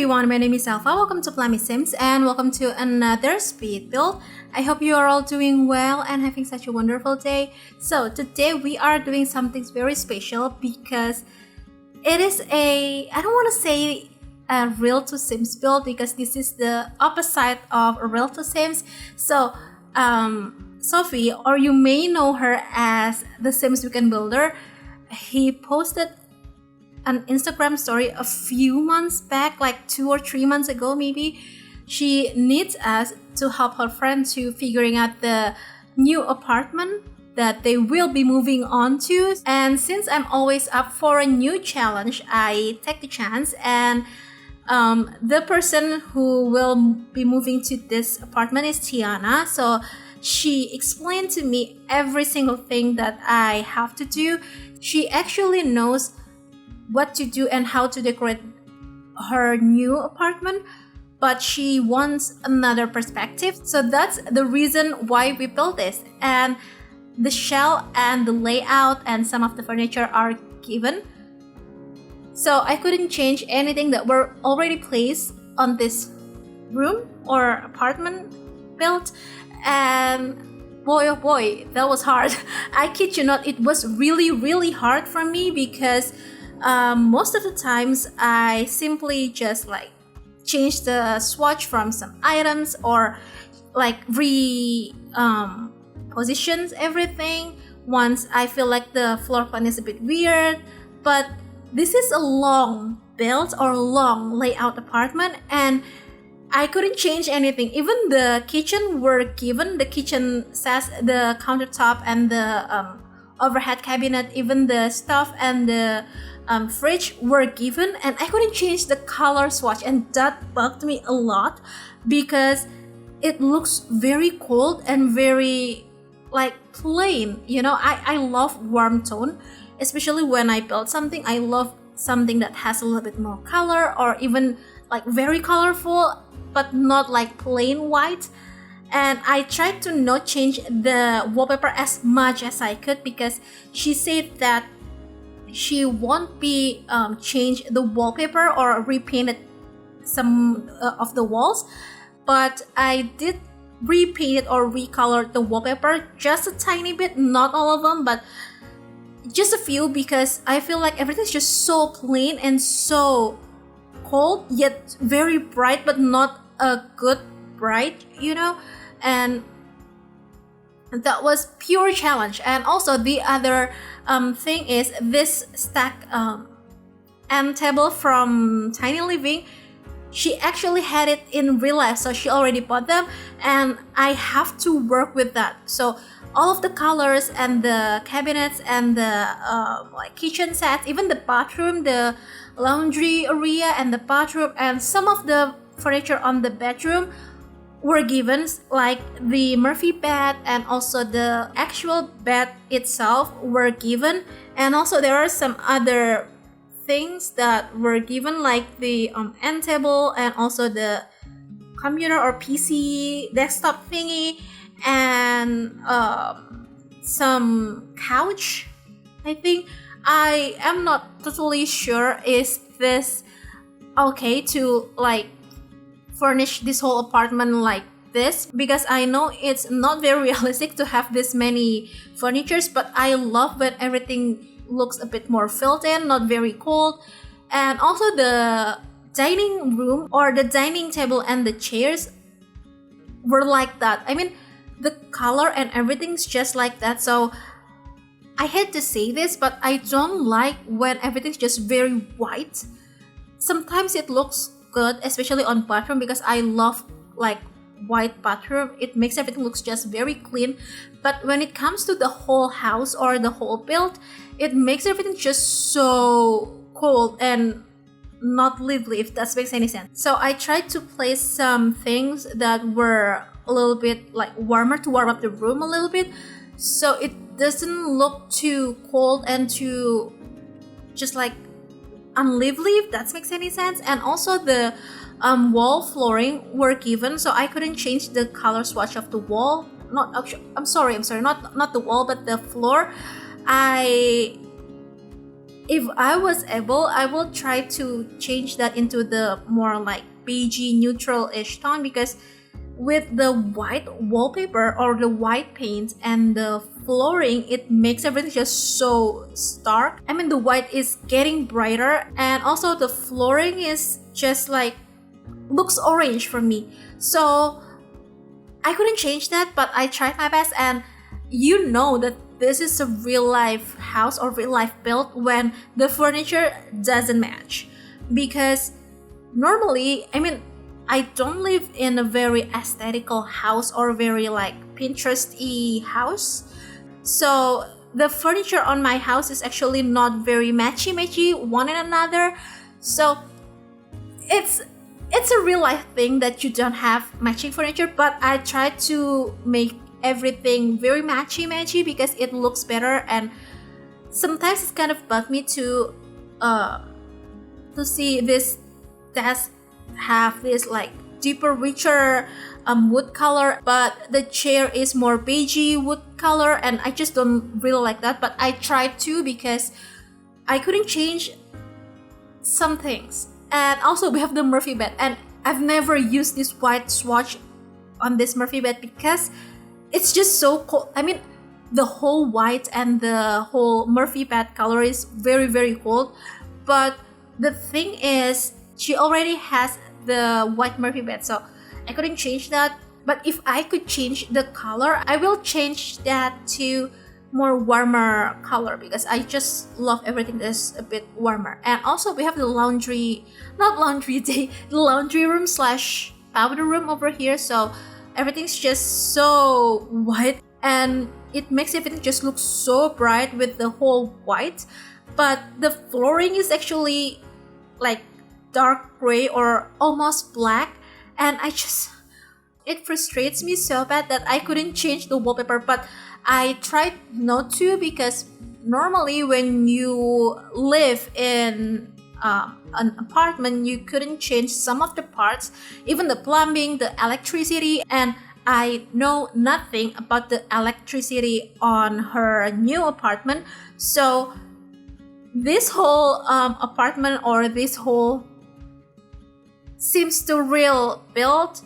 everyone, my name is Alpha. Welcome to plummysims and welcome to another speed build. I hope you are all doing well and having such a wonderful day. So today we are doing something very special because it is I don't want to say a real to sims build because this is the opposite of a real to sims. So Sophie, or you may know her as the Sims Weekend Builder, he posted an Instagram story a few months back, like 2 or 3 months ago maybe. She needs us to help her friend to figuring out the new apartment that they will be moving on to. And since I'm always up for a new challenge, I take the chance, and the person who will be moving to this apartment is Tiana. So she explained to me every single thing that I have to do. She actually knows what to do and how to decorate her new apartment, but she wants another perspective. So that's the reason why we built this. And the shell and the layout and some of the furniture are given, so I couldn't change anything that were already placed on this room or apartment built. And boy oh boy, that was hard. I kid you not, it was really hard for me because most of the times I simply just like change the swatch from some items or like positions everything once I feel like the floor plan is a bit weird. But this is a long build or long layout apartment, and I couldn't change anything. Even the kitchen were given. The kitchen says the countertop and the overhead cabinet, even the stuff and the fridge were given, and I couldn't change the color swatch, and that bugged me a lot because it looks very cold and very like plain. You know, I love warm tone, especially when I build something. I love something that has a little bit more color or even like very colorful, but not like plain white. And I tried to not change the wallpaper as much as I could because she said that she won't be change the wallpaper or repainted some of the walls, but I did repaint or recolor the wallpaper just a tiny bit, not all of them, but just a few, because I feel like everything's just so plain and so cold yet very bright, but not a good bright, you know. And that was pure challenge. And also the other thing is this stack end table from Tiny Living. She actually had it in real life, so she already bought them, and I have to work with that. So all of the colors and the cabinets and the like kitchen sets, even the bathroom, the laundry area and the bathroom, and some of the furniture on the bedroom were given, like the Murphy bed and also the actual bed itself were given. And also there are some other things that were given, like the end table and also the computer or PC desktop thingy, and some couch. I think I am not totally sure is this okay to like furnish this whole apartment like this, because I know it's not very realistic to have this many furnitures, but I love when everything looks a bit more filled in, not very cold. And also the dining room or the dining table and the chairs were like that. I mean, the color and everything's just like that. So I hate to say this, but I don't like when everything's just very white. Sometimes it looks good, especially on bathroom, because I love like white bathroom. It makes everything looks just very clean. But when it comes to the whole house or the whole build, it makes everything just so cold and not lively, if that makes any sense. So I tried to place some things that were a little bit like warmer to warm up the room a little bit, so it doesn't look too cold and too just like unlively, if that makes any sense. And also the wall flooring were given, so I couldn't change the color swatch of the wall. I'm sorry, not the wall, but the floor. I if I was able, I will try to change that into the more like beigey neutral-ish tone, because with the white wallpaper or the white paint and the flooring, it makes everything just so stark. I mean, the white is getting brighter, and also the flooring is just like looks orange for me. So I couldn't change that, but I tried my best. And you know that this is a real life house or real life build when the furniture doesn't match, because normally, I mean, I don't live in a very aesthetical house or very like Pinterest-y house. So the furniture on my house is actually not very matchy one and another. So it's a real life thing that you don't have matching furniture, but I try to make everything very matchy because it looks better. And sometimes it's kind of bugged me to see this desk have this like deeper, richer wood color, but the chair is more beigey wood color, and I just don't really like that. But I tried to, because I couldn't change some things. And also we have the Murphy bed, and I've never used this white swatch on this Murphy bed because it's just so cold. I mean, the whole white and the whole Murphy bed color is very cold. But the thing is, she already has the white Murphy bed, so I couldn't change that. But if I could change the color, I will change that to more warmer color, because I just love everything that's a bit warmer. And also we have the the laundry room slash powder room over here, so everything's just so white, and it makes everything just look so bright with the whole white. But the flooring is actually like dark gray or almost black, and it frustrates me so bad that I couldn't change the wallpaper. But I tried not to, because normally when you live in an apartment, you couldn't change some of the parts, even the plumbing, the electricity. And I know nothing about the electricity on her new apartment, so this whole apartment, or this whole Sims 2 real build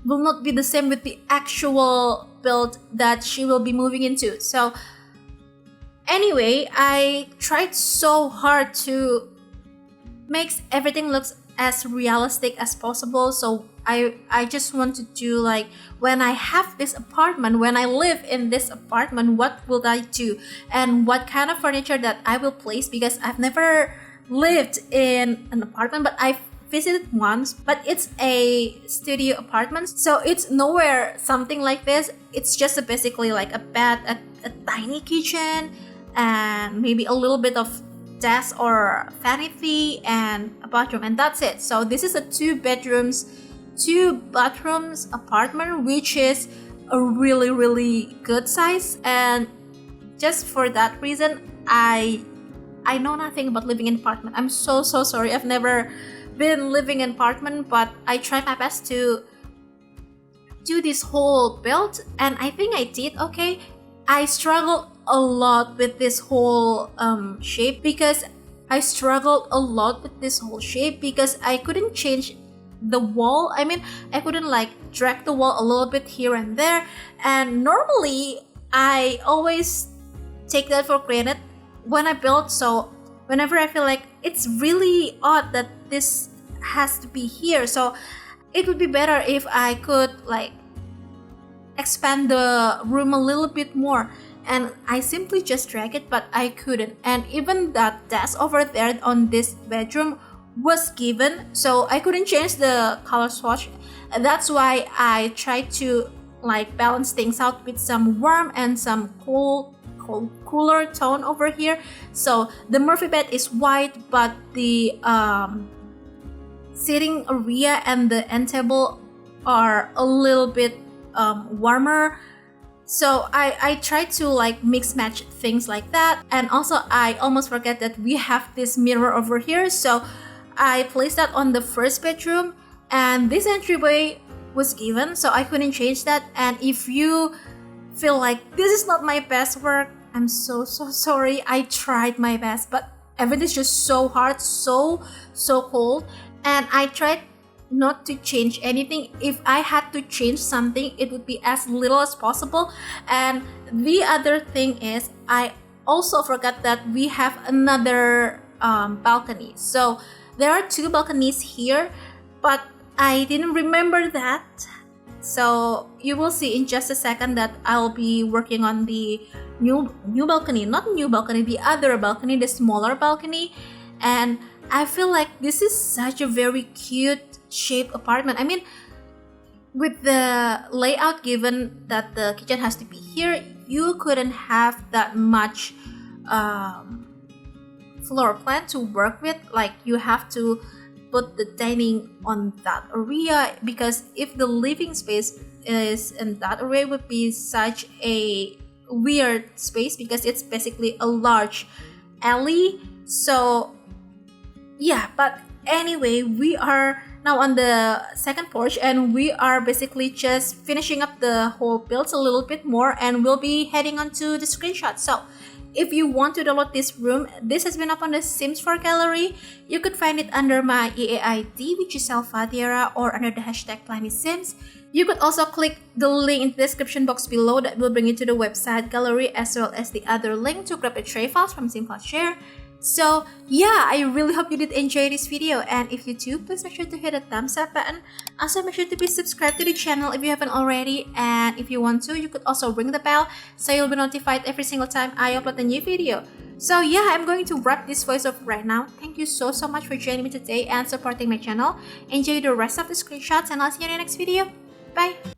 will not be the same with the actual build that she will be moving into. So anyway, I tried so hard to make everything look as realistic as possible. So I just want to do like, when I have this apartment, when I live in this apartment, what will I do and what kind of furniture that I will place, because I've never lived in an apartment, but I've visited once, but it's a studio apartment, so it's nowhere something like this. It's just basically like a bed, a tiny kitchen, and maybe a little bit of desk or vanity, and a bathroom, and that's it. So this is a 2 bedrooms 2 bathrooms apartment, which is a really good size. And just for that reason, I know nothing about living in apartment. I'm so sorry. I've never been living in apartment, but I tried my best to do this whole build, and I think I did okay. I struggled a lot with this whole shape, because I couldn't change the wall. I mean, I couldn't like drag the wall a little bit here and there, and normally I always take that for granted when I build. So whenever I feel like it's really odd that this has to be here, so it would be better if I could like expand the room a little bit more, and I simply just drag it, but I couldn't. And even that desk over there on this bedroom was given, so I couldn't change the color swatch. And that's why I tried to like balance things out with some warm and some cooler tone over here. So the Murphy bed is white, but the sitting area and the end table are a little bit warmer. So I tried to like mix match things like that. And also I almost forget that we have this mirror over here, so I placed that on the first bedroom, and this entryway was given, so I couldn't change that. And if you feel like this is not my best work, I'm so sorry. I tried my best, but everything's just so hard, so cold, and I tried not to change anything. If I had to change something, it would be as little as possible. And the other thing is, I also forgot that we have another balcony. So there are 2 balconies here, but I didn't remember that. So you will see in just a second that I'll be working on the new balcony, not new balcony, the other balcony, the smaller balcony. And I feel like this is such a very cute shaped apartment. I mean, with the layout given that the kitchen has to be here, you couldn't have that much floor plan to work with. Like, you have to put the dining on that area, because if the living space is in that area, it would be such a weird space, because it's basically a large alley. So yeah, but anyway, we are now on the second porch, and we are basically just finishing up the whole build a little bit more, and we'll be heading on to the screenshot. So if you want to download this room, this has been up on the Sims 4 gallery. You could find it under my EA ID, which is elfathiera, or under the hashtag plummysims. You could also click the link in the description box below that will bring you to the website gallery, as well as the other link to grab the tray files from SimFileShare. So yeah, I really hope you did enjoy this video, and if you do, please make sure to hit the thumbs up button. Also, make sure to be subscribed to the channel if you haven't already, and if you want to, you could also ring the bell so you'll be notified every single time I upload a new video. So yeah, I'm going to wrap this voiceover right now. Thank you so much for joining me today and supporting my channel. Enjoy the rest of the screenshots, and I'll see you in the next video. Bye!